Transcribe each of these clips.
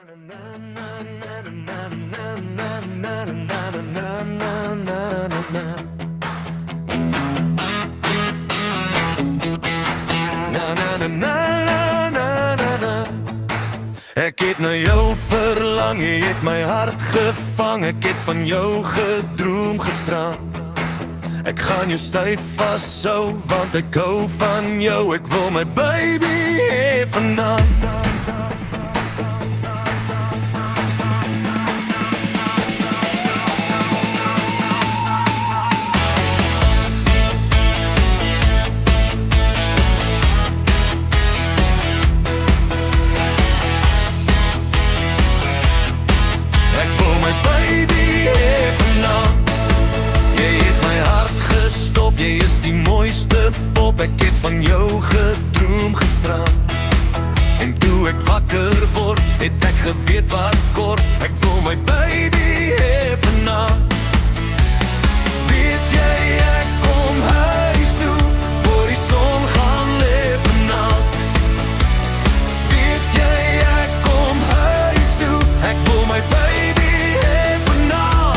Ek het na jou verlang, jy het my hart gevang. Ek het van jou gedroom gisteraan. Ek gaan jou styf vashou, want ek hou van jou. Ek wil my baby hê vanaand. Jy is die mooiste pop, ek het van jou gedroom gisteraan. En toe ek wakker word, het ek geweet wat kort. Ek wil my baby hê vanaand. Weet jy, ek kom huis toe, voor die son gaan lê vanaand. Weet jy, ek kom huis toe, ek wil my baby hê vanaand.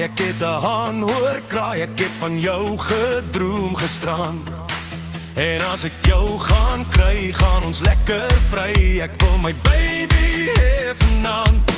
Ek het 'n haan hoor kraai, ek het van jou gedroom gisteraan. En as ek jou gaan kry, gaan ons lekker vry. Ek wil my baby hê vanaand.